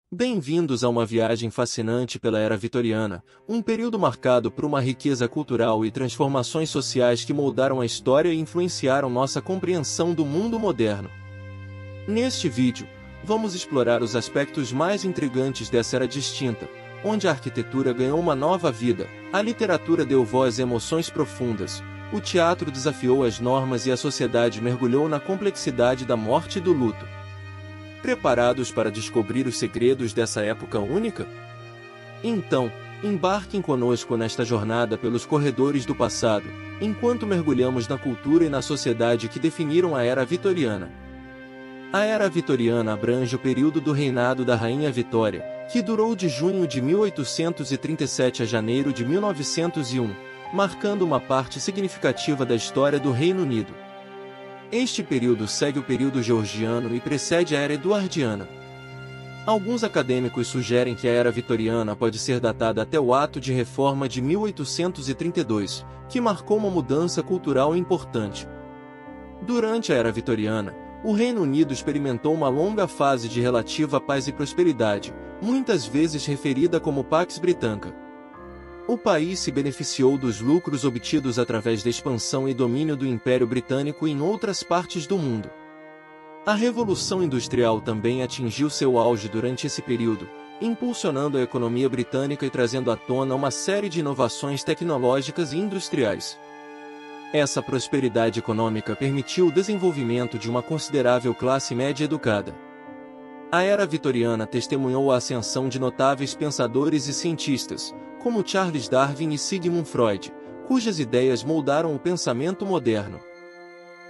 Bem-vindos a uma viagem fascinante pela Era Vitoriana, um período marcado por uma riqueza cultural e transformações sociais que moldaram a história e influenciaram nossa compreensão do mundo moderno. Neste vídeo, vamos explorar os aspectos mais intrigantes dessa era distinta, onde a arquitetura ganhou uma nova vida, a literatura deu voz a emoções profundas, o teatro desafiou as normas e a sociedade mergulhou na complexidade da morte e do luto. Preparados para descobrir os segredos dessa época única? Então, embarquem conosco nesta jornada pelos corredores do passado, enquanto mergulhamos na cultura e na sociedade que definiram a Era Vitoriana. A Era Vitoriana abrange o período do reinado da Rainha Vitória, que durou de junho de 1837 a janeiro de 1901, marcando uma parte significativa da história do Reino Unido. Este período segue o período georgiano e precede a Era Eduardiana. Alguns acadêmicos sugerem que a Era Vitoriana pode ser datada até o Ato de Reforma de 1832, que marcou uma mudança cultural importante. Durante a Era Vitoriana, o Reino Unido experimentou uma longa fase de relativa paz e prosperidade, muitas vezes referida como Pax Britannica. O país se beneficiou dos lucros obtidos através da expansão e domínio do Império Britânico em outras partes do mundo. A Revolução Industrial também atingiu seu auge durante esse período, impulsionando a economia britânica e trazendo à tona uma série de inovações tecnológicas e industriais. Essa prosperidade econômica permitiu o desenvolvimento de uma considerável classe média educada. A Era Vitoriana testemunhou a ascensão de notáveis pensadores e cientistas, como Charles Darwin e Sigmund Freud, cujas ideias moldaram o pensamento moderno.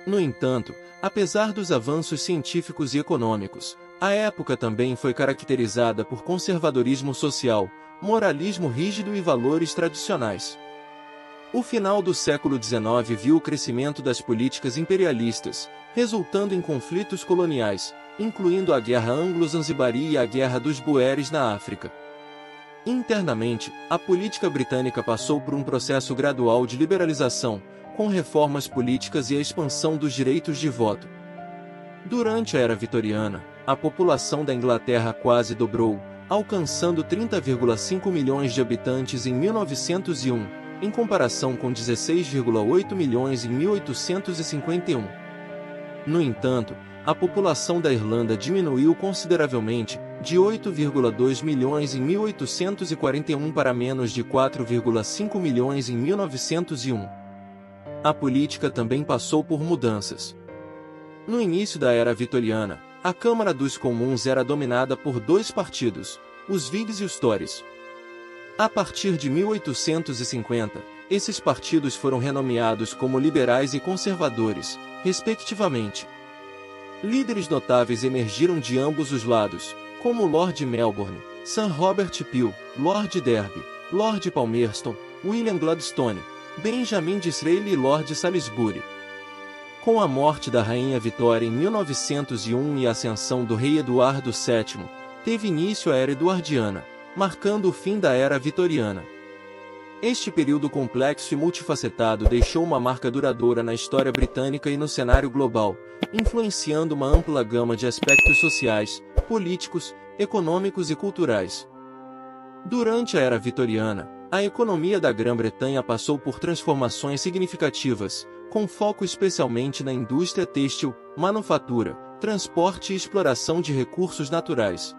No entanto, apesar dos avanços científicos e econômicos, a época também foi caracterizada por conservadorismo social, moralismo rígido e valores tradicionais. O final do século XIX viu o crescimento das políticas imperialistas, resultando em conflitos coloniais, incluindo a Guerra Anglo-Zanzibari e a Guerra dos Boeres na África. Internamente, a política britânica passou por um processo gradual de liberalização, com reformas políticas e a expansão dos direitos de voto. Durante a Era Vitoriana, a população da Inglaterra quase dobrou, alcançando 30,5 milhões de habitantes em 1901, em comparação com 16,8 milhões em 1851. No entanto, a população da Irlanda diminuiu consideravelmente, de 8,2 milhões em 1841 para menos de 4,5 milhões em 1901. A política também passou por mudanças. No início da Era Vitoriana, a Câmara dos Comuns era dominada por dois partidos, os Whigs e os Tories. A partir de 1850, esses partidos foram renomeados como liberais e conservadores, respectivamente. Líderes notáveis emergiram de ambos os lados, como Lord Melbourne, Sir Robert Peel, Lord Derby, Lord Palmerston, William Gladstone, Benjamin Disraeli e Lord Salisbury. Com a morte da Rainha Vitória em 1901 e a ascensão do rei Eduardo VII, teve início a Era Eduardiana, marcando o fim da Era Vitoriana. Este período complexo e multifacetado deixou uma marca duradoura na história britânica e no cenário global, influenciando uma ampla gama de aspectos sociais, políticos, econômicos e culturais. Durante a Era Vitoriana, a economia da Grã-Bretanha passou por transformações significativas, com foco especialmente na indústria têxtil, manufatura, transporte e exploração de recursos naturais.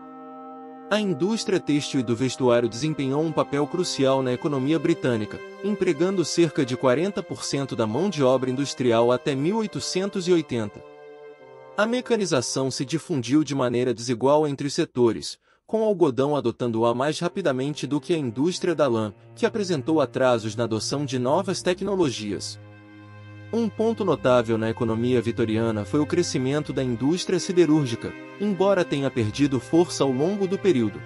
A indústria têxtil e do vestuário desempenhou um papel crucial na economia britânica, empregando cerca de 40% da mão de obra industrial até 1880. A mecanização se difundiu de maneira desigual entre os setores, com o algodão adotando-a mais rapidamente do que a indústria da lã, que apresentou atrasos na adoção de novas tecnologias. Um ponto notável na economia vitoriana foi o crescimento da indústria siderúrgica, embora tenha perdido força ao longo do período.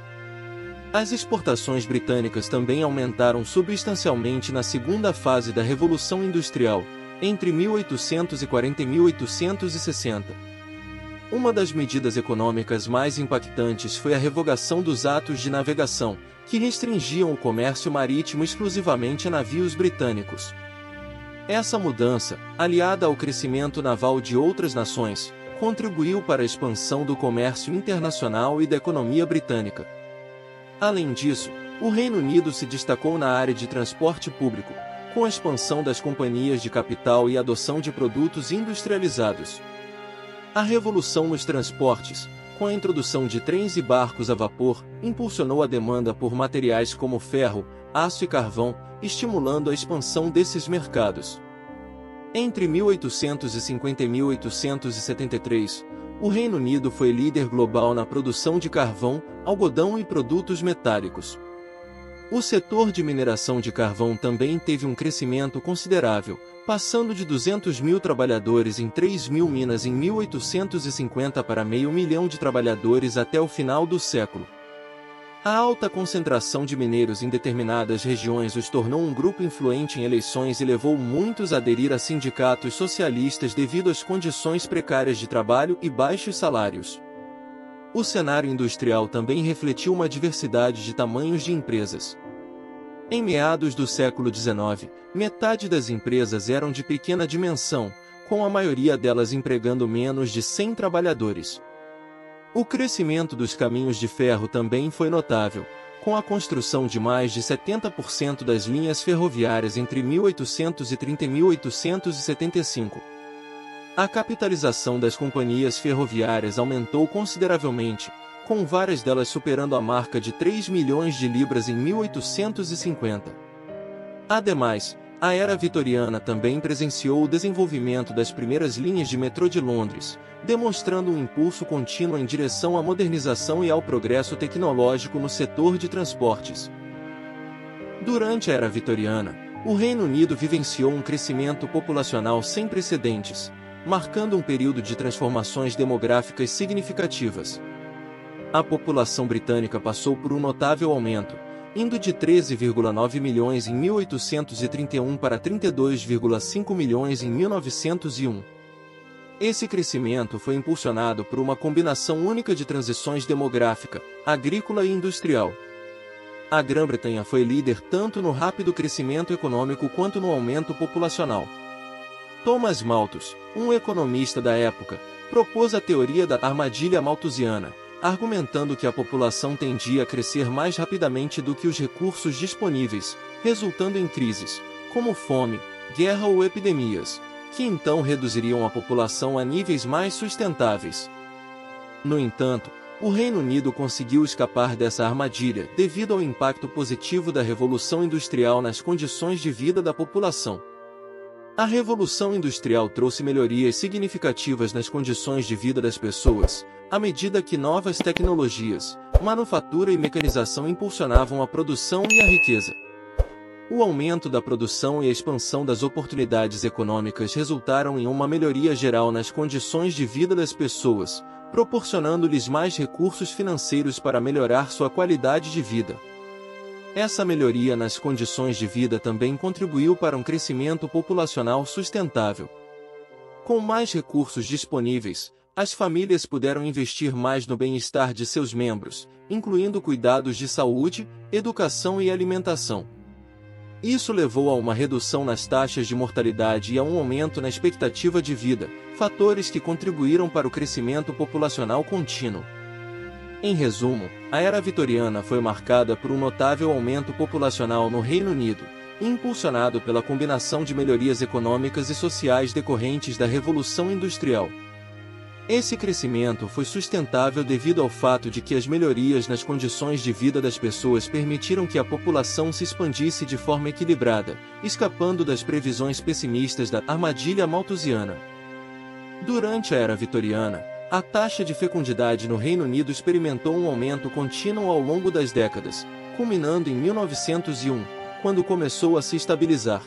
As exportações britânicas também aumentaram substancialmente na segunda fase da Revolução Industrial, entre 1840 e 1860. Uma das medidas econômicas mais impactantes foi a revogação dos atos de navegação, que restringiam o comércio marítimo exclusivamente a navios britânicos. Essa mudança, aliada ao crescimento naval de outras nações, contribuiu para a expansão do comércio internacional e da economia britânica. Além disso, o Reino Unido se destacou na área de transporte público, com a expansão das companhias de capital e a adoção de produtos industrializados. A revolução nos transportes, com a introdução de trens e barcos a vapor, impulsionou a demanda por materiais como ferro, aço e carvão, estimulando a expansão desses mercados. Entre 1850 e 1873, o Reino Unido foi líder global na produção de carvão, algodão e produtos metálicos. O setor de mineração de carvão também teve um crescimento considerável, passando de 200.000 trabalhadores em 3.000 minas em 1850 para meio milhão de trabalhadores até o final do século. A alta concentração de mineiros em determinadas regiões os tornou um grupo influente em eleições e levou muitos a aderir a sindicatos socialistas devido às condições precárias de trabalho e baixos salários. O cenário industrial também refletiu uma diversidade de tamanhos de empresas. Em meados do século XIX, metade das empresas eram de pequena dimensão, com a maioria delas empregando menos de 100 trabalhadores. O crescimento dos caminhos de ferro também foi notável, com a construção de mais de 70% das linhas ferroviárias entre 1830 e 1875. A capitalização das companhias ferroviárias aumentou consideravelmente, com várias delas superando a marca de 3 milhões de libras em 1850. Ademais, a era vitoriana também presenciou o desenvolvimento das primeiras linhas de metrô de Londres, demonstrando um impulso contínuo em direção à modernização e ao progresso tecnológico no setor de transportes. Durante a era vitoriana, o Reino Unido vivenciou um crescimento populacional sem precedentes, marcando um período de transformações demográficas significativas. A população britânica passou por um notável aumento, indo de 13,9 milhões em 1831 para 32,5 milhões em 1901. Esse crescimento foi impulsionado por uma combinação única de transições demográfica, agrícola e industrial. A Grã-Bretanha foi líder tanto no rápido crescimento econômico quanto no aumento populacional. Thomas Malthus, um economista da época, propôs a teoria da armadilha malthusiana, argumentando que a população tendia a crescer mais rapidamente do que os recursos disponíveis, resultando em crises, como fome, guerra ou epidemias, que então reduziriam a população a níveis mais sustentáveis. No entanto, o Reino Unido conseguiu escapar dessa armadilha devido ao impacto positivo da Revolução Industrial nas condições de vida da população. A Revolução Industrial trouxe melhorias significativas nas condições de vida das pessoas, à medida que novas tecnologias, manufatura e mecanização impulsionavam a produção e a riqueza. O aumento da produção e a expansão das oportunidades econômicas resultaram em uma melhoria geral nas condições de vida das pessoas, proporcionando-lhes mais recursos financeiros para melhorar sua qualidade de vida. Essa melhoria nas condições de vida também contribuiu para um crescimento populacional sustentável. Com mais recursos disponíveis, as famílias puderam investir mais no bem-estar de seus membros, incluindo cuidados de saúde, educação e alimentação. Isso levou a uma redução nas taxas de mortalidade e a um aumento na expectativa de vida, fatores que contribuíram para o crescimento populacional contínuo. Em resumo, a era vitoriana foi marcada por um notável aumento populacional no Reino Unido, impulsionado pela combinação de melhorias econômicas e sociais decorrentes da Revolução Industrial. Esse crescimento foi sustentável devido ao fato de que as melhorias nas condições de vida das pessoas permitiram que a população se expandisse de forma equilibrada, escapando das previsões pessimistas da armadilha malthusiana. Durante a era vitoriana, a taxa de fecundidade no Reino Unido experimentou um aumento contínuo ao longo das décadas, culminando em 1901, quando começou a se estabilizar.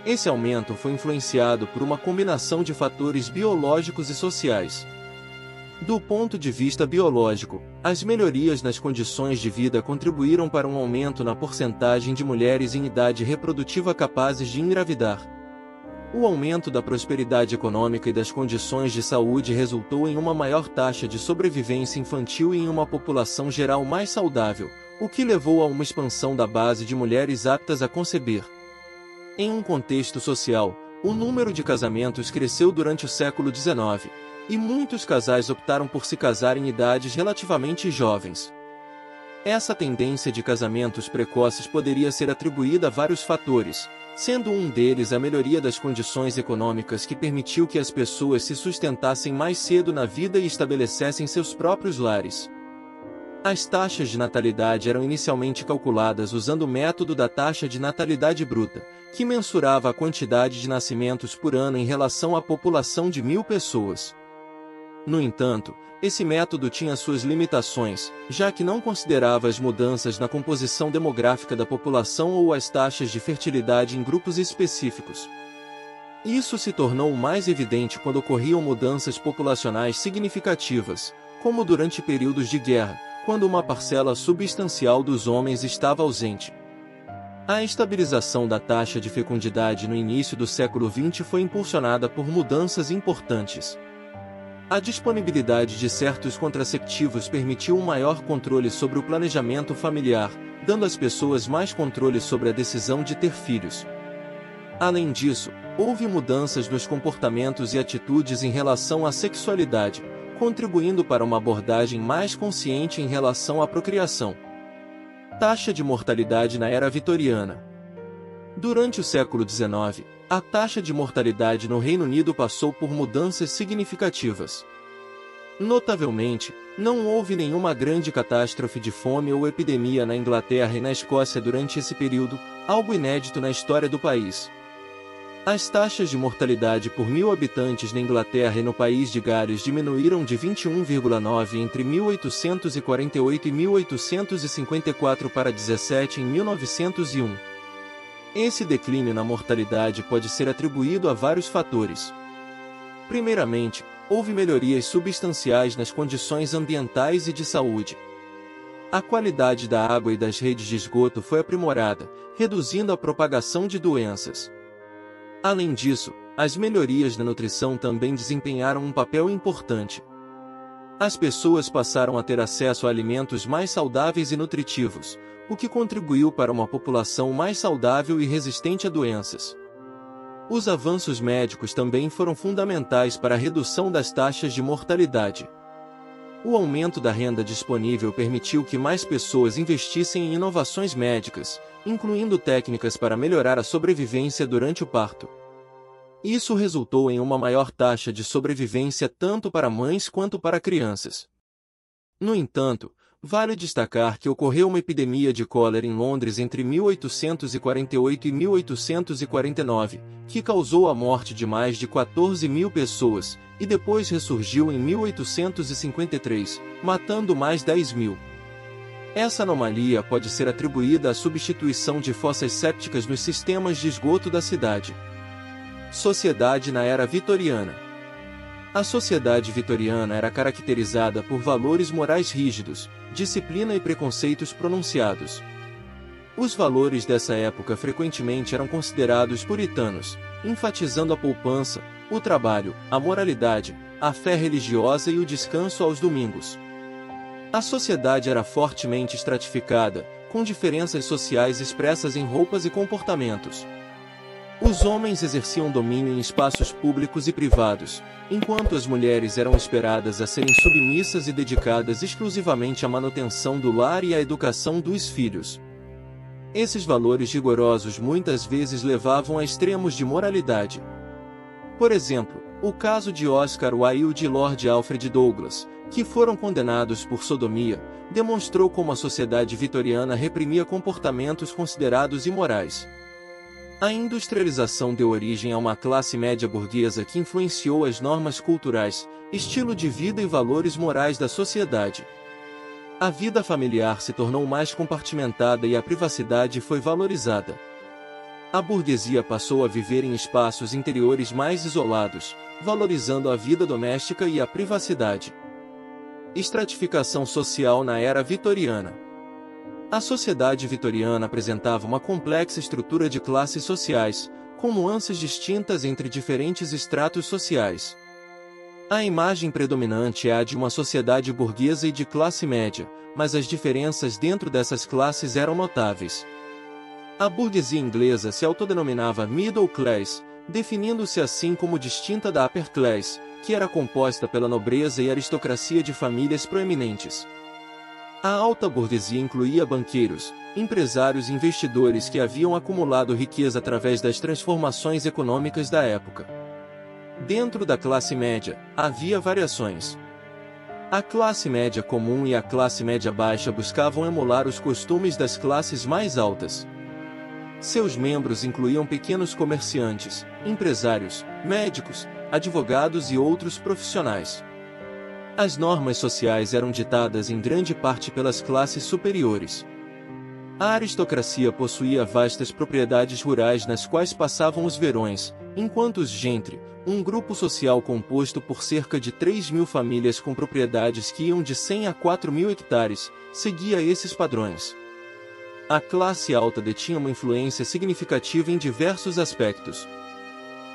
Esse aumento foi influenciado por uma combinação de fatores biológicos e sociais. Do ponto de vista biológico, as melhorias nas condições de vida contribuíram para um aumento na porcentagem de mulheres em idade reprodutiva capazes de engravidar. O aumento da prosperidade econômica e das condições de saúde resultou em uma maior taxa de sobrevivência infantil e em uma população geral mais saudável, o que levou a uma expansão da base de mulheres aptas a conceber. Em um contexto social, o número de casamentos cresceu durante o século XIX, e muitos casais optaram por se casar em idades relativamente jovens. Essa tendência de casamentos precoces poderia ser atribuída a vários fatores, sendo um deles a melhoria das condições econômicas que permitiu que as pessoas se sustentassem mais cedo na vida e estabelecessem seus próprios lares. As taxas de natalidade eram inicialmente calculadas usando o método da taxa de natalidade bruta, que mensurava a quantidade de nascimentos por ano em relação à população de 1.000 pessoas. No entanto, esse método tinha suas limitações, já que não considerava as mudanças na composição demográfica da população ou as taxas de fertilidade em grupos específicos. Isso se tornou mais evidente quando ocorriam mudanças populacionais significativas, como durante períodos de guerra, quando uma parcela substancial dos homens estava ausente. A estabilização da taxa de fecundidade no início do século XX foi impulsionada por mudanças importantes. A disponibilidade de certos contraceptivos permitiu um maior controle sobre o planejamento familiar, dando às pessoas mais controle sobre a decisão de ter filhos. Além disso, houve mudanças nos comportamentos e atitudes em relação à sexualidade, contribuindo para uma abordagem mais consciente em relação à procriação. Taxa de mortalidade na era vitoriana. Durante o século XIX, a taxa de mortalidade no Reino Unido passou por mudanças significativas. Notavelmente, não houve nenhuma grande catástrofe de fome ou epidemia na Inglaterra e na Escócia durante esse período, algo inédito na história do país. As taxas de mortalidade por 1.000 habitantes na Inglaterra e no país de Gales diminuíram de 21,9 entre 1848 e 1854 para 17 em 1901. Esse declínio na mortalidade pode ser atribuído a vários fatores. Primeiramente, houve melhorias substanciais nas condições ambientais e de saúde. A qualidade da água e das redes de esgoto foi aprimorada, reduzindo a propagação de doenças. Além disso, as melhorias na nutrição também desempenharam um papel importante. As pessoas passaram a ter acesso a alimentos mais saudáveis e nutritivos, o que contribuiu para uma população mais saudável e resistente a doenças. Os avanços médicos também foram fundamentais para a redução das taxas de mortalidade. O aumento da renda disponível permitiu que mais pessoas investissem em inovações médicas, incluindo técnicas para melhorar a sobrevivência durante o parto. Isso resultou em uma maior taxa de sobrevivência tanto para mães quanto para crianças. No entanto, vale destacar que ocorreu uma epidemia de cólera em Londres entre 1848 e 1849, que causou a morte de mais de 14.000 pessoas, e depois ressurgiu em 1853, matando mais 10.000. Essa anomalia pode ser atribuída à substituição de fossas sépticas nos sistemas de esgoto da cidade. Sociedade na era vitoriana. A sociedade vitoriana era caracterizada por valores morais rígidos, disciplina e preconceitos pronunciados. Os valores dessa época frequentemente eram considerados puritanos, enfatizando a poupança, o trabalho, a moralidade, a fé religiosa e o descanso aos domingos. A sociedade era fortemente estratificada, com diferenças sociais expressas em roupas e comportamentos. Os homens exerciam domínio em espaços públicos e privados, enquanto as mulheres eram esperadas a serem submissas e dedicadas exclusivamente à manutenção do lar e à educação dos filhos. Esses valores rigorosos muitas vezes levavam a extremos de moralidade. Por exemplo, o caso de Oscar Wilde e Lord Alfred Douglas, que foram condenados por sodomia, demonstrou como a sociedade vitoriana reprimia comportamentos considerados imorais. A industrialização deu origem a uma classe média burguesa que influenciou as normas culturais, estilo de vida e valores morais da sociedade. A vida familiar se tornou mais compartimentada e a privacidade foi valorizada. A burguesia passou a viver em espaços interiores mais isolados, valorizando a vida doméstica e a privacidade. Estratificação social na era vitoriana. A sociedade vitoriana apresentava uma complexa estrutura de classes sociais, com nuances distintas entre diferentes estratos sociais. A imagem predominante é a de uma sociedade burguesa e de classe média, mas as diferenças dentro dessas classes eram notáveis. A burguesia inglesa se autodenominava middle class, definindo-se assim como distinta da upper class, que era composta pela nobreza e aristocracia de famílias proeminentes. A alta burguesia incluía banqueiros, empresários e investidores que haviam acumulado riqueza através das transformações econômicas da época. Dentro da classe média, havia variações. A classe média comum e a classe média baixa buscavam emular os costumes das classes mais altas. Seus membros incluíam pequenos comerciantes, empresários, médicos, advogados e outros profissionais. As normas sociais eram ditadas em grande parte pelas classes superiores. A aristocracia possuía vastas propriedades rurais nas quais passavam os verões, enquanto os gentry, um grupo social composto por cerca de 3.000 famílias com propriedades que iam de 100 a 4.000 hectares, seguia esses padrões. A classe alta detinha uma influência significativa em diversos aspectos.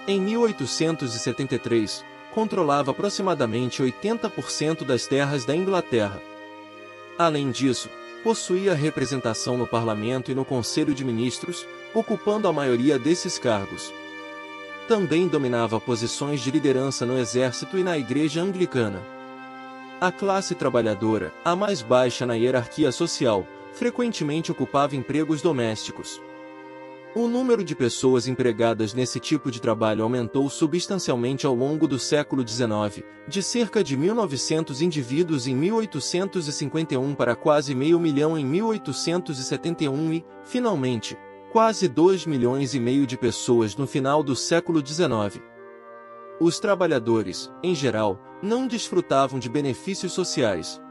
Em 1873, controlava aproximadamente 80% das terras da Inglaterra. Além disso, possuía representação no Parlamento e no Conselho de Ministros, ocupando a maioria desses cargos. Também dominava posições de liderança no exército e na Igreja Anglicana. A classe trabalhadora, a mais baixa na hierarquia social, frequentemente ocupava empregos domésticos. O número de pessoas empregadas nesse tipo de trabalho aumentou substancialmente ao longo do século XIX, de cerca de 1.900 indivíduos em 1851 para quase 500 mil em 1871 e, finalmente, quase 2,5 milhões de pessoas no final do século XIX. Os trabalhadores, em geral, não desfrutavam de benefícios sociais.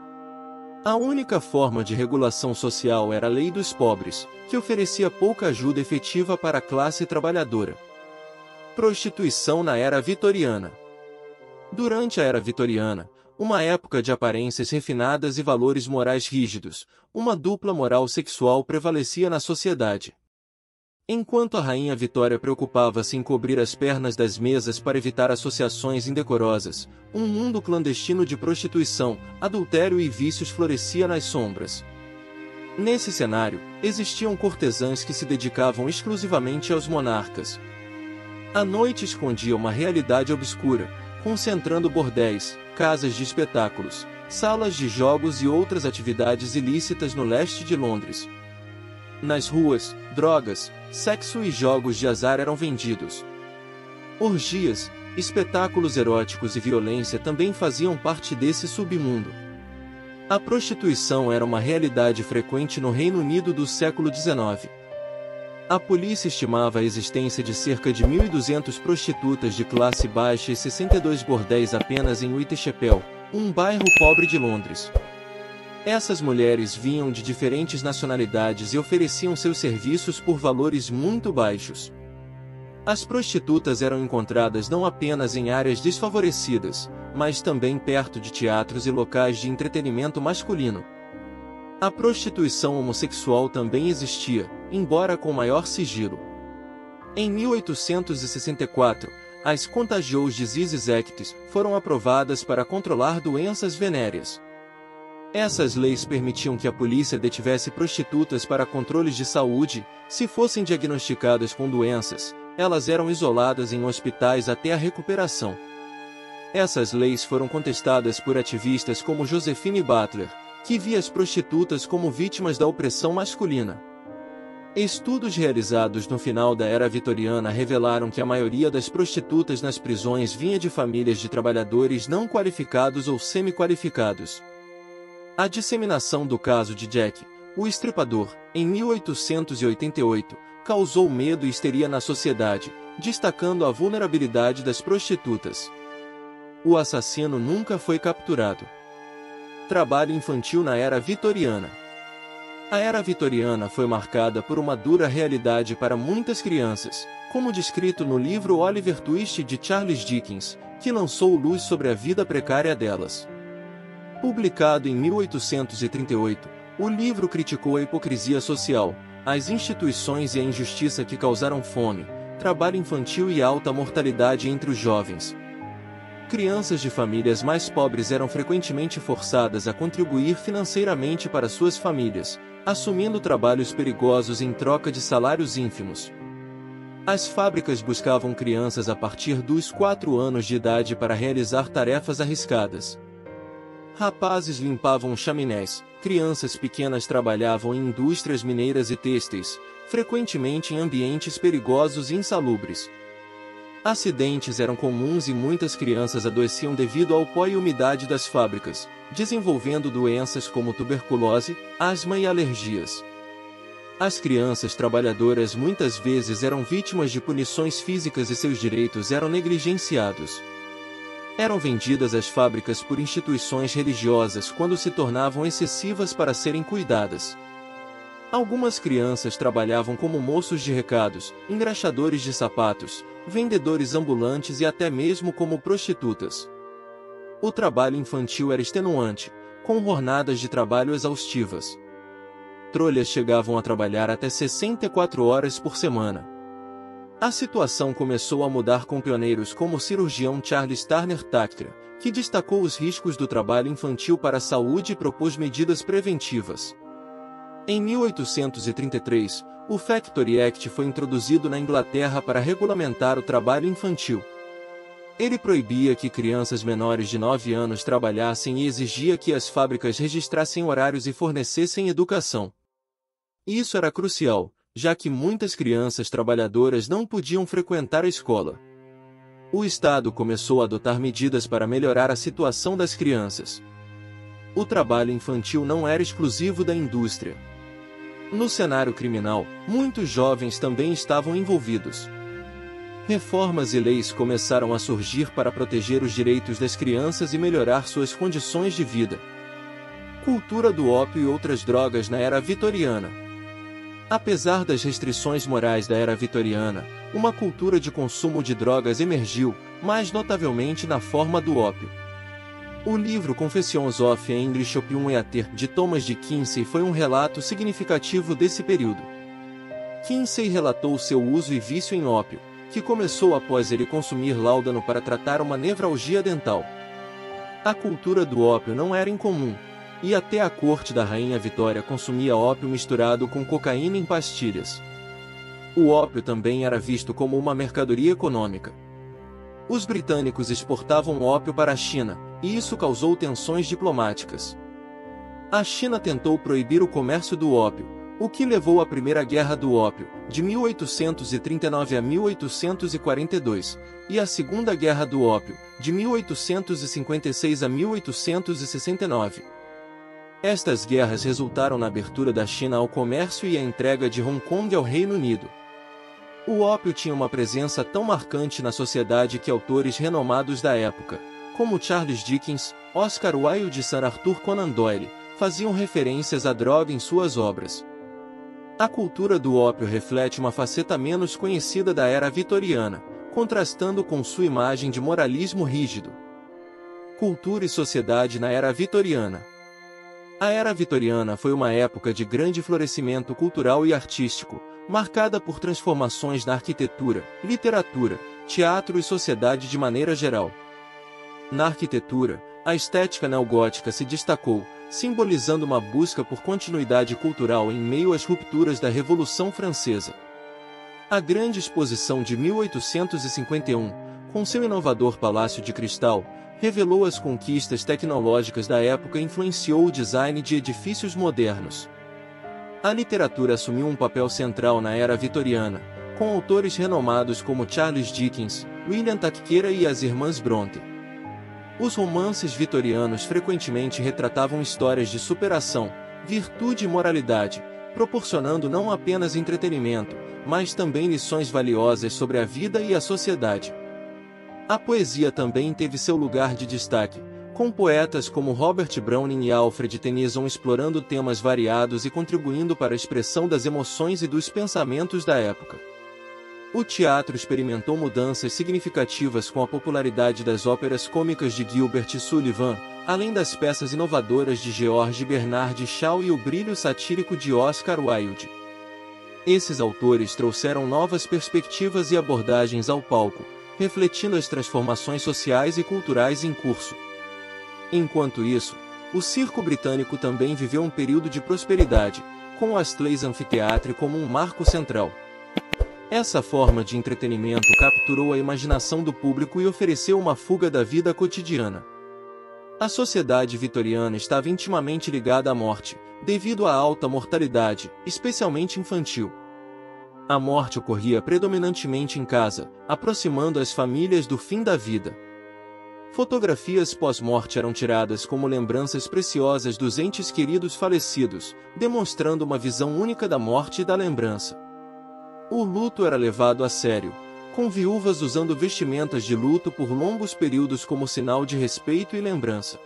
A única forma de regulação social era a Lei dos Pobres, que oferecia pouca ajuda efetiva para a classe trabalhadora. Prostituição na Era Vitoriana. Durante a Era Vitoriana, uma época de aparências refinadas e valores morais rígidos, uma dupla moral sexual prevalecia na sociedade. Enquanto a rainha Vitória preocupava-se em cobrir as pernas das mesas para evitar associações indecorosas, um mundo clandestino de prostituição, adultério e vícios florescia nas sombras. Nesse cenário, existiam cortesãs que se dedicavam exclusivamente aos monarcas. A noite escondia uma realidade obscura, concentrando bordéis, casas de espetáculos, salas de jogos e outras atividades ilícitas no leste de Londres. Nas ruas, drogas, sexo e jogos de azar eram vendidos. Orgias, espetáculos eróticos e violência também faziam parte desse submundo. A prostituição era uma realidade frequente no Reino Unido do século XIX. A polícia estimava a existência de cerca de 1.200 prostitutas de classe baixa e 62 bordéis apenas em Whitechapel, um bairro pobre de Londres. Essas mulheres vinham de diferentes nacionalidades e ofereciam seus serviços por valores muito baixos. As prostitutas eram encontradas não apenas em áreas desfavorecidas, mas também perto de teatros e locais de entretenimento masculino. A prostituição homossexual também existia, embora com maior sigilo. Em 1864, as Contagious Diseases Acts foram aprovadas para controlar doenças venéreas. Essas leis permitiam que a polícia detivesse prostitutas para controles de saúde. Se fossem diagnosticadas com doenças, elas eram isoladas em hospitais até a recuperação. Essas leis foram contestadas por ativistas como Josephine Butler, que via as prostitutas como vítimas da opressão masculina. Estudos realizados no final da Era Vitoriana revelaram que a maioria das prostitutas nas prisões vinha de famílias de trabalhadores não qualificados ou semi-qualificados. A disseminação do caso de Jack, o Estripador, em 1888, causou medo e histeria na sociedade, destacando a vulnerabilidade das prostitutas. O assassino nunca foi capturado. Trabalho infantil na Era Vitoriana. A Era Vitoriana foi marcada por uma dura realidade para muitas crianças, como descrito no livro Oliver Twist de Charles Dickens, que lançou luz sobre a vida precária delas. Publicado em 1838, o livro criticou a hipocrisia social, as instituições e a injustiça que causaram fome, trabalho infantil e alta mortalidade entre os jovens. Crianças de famílias mais pobres eram frequentemente forçadas a contribuir financeiramente para suas famílias, assumindo trabalhos perigosos em troca de salários ínfimos. As fábricas buscavam crianças a partir dos 4 anos de idade para realizar tarefas arriscadas. Rapazes limpavam chaminés, crianças pequenas trabalhavam em indústrias mineiras e têxteis, frequentemente em ambientes perigosos e insalubres. Acidentes eram comuns e muitas crianças adoeciam devido ao pó e umidade das fábricas, desenvolvendo doenças como tuberculose, asma e alergias. As crianças trabalhadoras muitas vezes eram vítimas de punições físicas e seus direitos eram negligenciados. Eram vendidas às fábricas por instituições religiosas quando se tornavam excessivas para serem cuidadas. Algumas crianças trabalhavam como moços de recados, engraxadores de sapatos, vendedores ambulantes e até mesmo como prostitutas. O trabalho infantil era extenuante, com jornadas de trabalho exaustivas. Trolhas chegavam a trabalhar até 64 horas por semana. A situação começou a mudar com pioneiros como o cirurgião Charles Turner Thacker, que destacou os riscos do trabalho infantil para a saúde e propôs medidas preventivas. Em 1833, o Factory Act foi introduzido na Inglaterra para regulamentar o trabalho infantil. Ele proibia que crianças menores de 9 anos trabalhassem e exigia que as fábricas registrassem horários e fornecessem educação. Isso era crucial, já que muitas crianças trabalhadoras não podiam frequentar a escola. O Estado começou a adotar medidas para melhorar a situação das crianças. O trabalho infantil não era exclusivo da indústria. No cenário criminal, muitos jovens também estavam envolvidos. Reformas e leis começaram a surgir para proteger os direitos das crianças e melhorar suas condições de vida. Cultura do ópio e outras drogas na era vitoriana. Apesar das restrições morais da era vitoriana, uma cultura de consumo de drogas emergiu, mais notavelmente na forma do ópio. O livro Confessions of an English Opium Eater, de Thomas de Kinsey, foi um relato significativo desse período. Kinsey relatou seu uso e vício em ópio, que começou após ele consumir láudano para tratar uma nevralgia dental. A cultura do ópio não era incomum, e até a corte da Rainha Vitória consumia ópio misturado com cocaína em pastilhas. O ópio também era visto como uma mercadoria econômica. Os britânicos exportavam ópio para a China, e isso causou tensões diplomáticas. A China tentou proibir o comércio do ópio, o que levou à Primeira Guerra do Ópio, de 1839 a 1842, e à Segunda Guerra do Ópio, de 1856 a 1869. Estas guerras resultaram na abertura da China ao comércio e a entrega de Hong Kong ao Reino Unido. O ópio tinha uma presença tão marcante na sociedade que autores renomados da época, como Charles Dickens, Oscar Wilde e Sir Arthur Conan Doyle, faziam referências à droga em suas obras. A cultura do ópio reflete uma faceta menos conhecida da era vitoriana, contrastando com sua imagem de moralismo rígido. Cultura e sociedade na era vitoriana. A era vitoriana foi uma época de grande florescimento cultural e artístico, marcada por transformações na arquitetura, literatura, teatro e sociedade de maneira geral. Na arquitetura, a estética neogótica se destacou, simbolizando uma busca por continuidade cultural em meio às rupturas da Revolução Francesa. A Grande Exposição de 1851, com seu inovador Palácio de Cristal, revelou as conquistas tecnológicas da época e influenciou o design de edifícios modernos. A literatura assumiu um papel central na era vitoriana, com autores renomados como Charles Dickens, William Thackeray e as Irmãs Brontë. Os romances vitorianos frequentemente retratavam histórias de superação, virtude e moralidade, proporcionando não apenas entretenimento, mas também lições valiosas sobre a vida e a sociedade. A poesia também teve seu lugar de destaque, com poetas como Robert Browning e Alfred Tennyson explorando temas variados e contribuindo para a expressão das emoções e dos pensamentos da época. O teatro experimentou mudanças significativas com a popularidade das óperas cômicas de Gilbert e Sullivan, além das peças inovadoras de George Bernard Shaw e o brilho satírico de Oscar Wilde. Esses autores trouxeram novas perspectivas e abordagens ao palco, refletindo as transformações sociais e culturais em curso. Enquanto isso, o circo britânico também viveu um período de prosperidade, com o Astley's Amphitheatre como um marco central. Essa forma de entretenimento capturou a imaginação do público e ofereceu uma fuga da vida cotidiana. A sociedade vitoriana estava intimamente ligada à morte, devido à alta mortalidade, especialmente infantil. A morte ocorria predominantemente em casa, aproximando as famílias do fim da vida. Fotografias pós-morte eram tiradas como lembranças preciosas dos entes queridos falecidos, demonstrando uma visão única da morte e da lembrança. O luto era levado a sério, com viúvas usando vestimentas de luto por longos períodos como sinal de respeito e lembrança.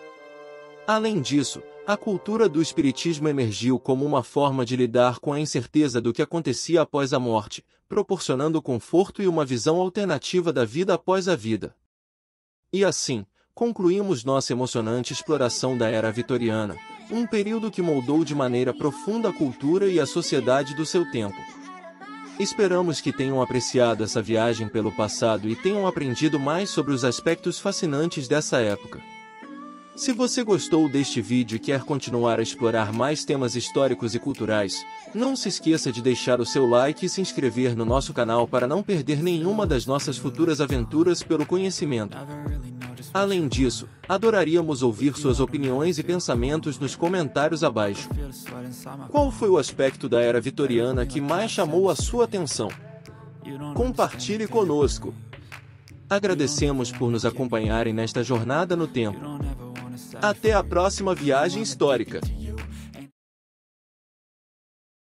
Além disso, a cultura do espiritismo emergiu como uma forma de lidar com a incerteza do que acontecia após a morte, proporcionando conforto e uma visão alternativa da vida após a vida. E assim, concluímos nossa emocionante exploração da Era Vitoriana, um período que moldou de maneira profunda a cultura e a sociedade do seu tempo. Esperamos que tenham apreciado essa viagem pelo passado e tenham aprendido mais sobre os aspectos fascinantes dessa época. Se você gostou deste vídeo e quer continuar a explorar mais temas históricos e culturais, não se esqueça de deixar o seu like e se inscrever no nosso canal para não perder nenhuma das nossas futuras aventuras pelo conhecimento. Além disso, adoraríamos ouvir suas opiniões e pensamentos nos comentários abaixo. Qual foi o aspecto da Era Vitoriana que mais chamou a sua atenção? Compartilhe conosco. Agradecemos por nos acompanharem nesta jornada no tempo. Até a próxima viagem histórica!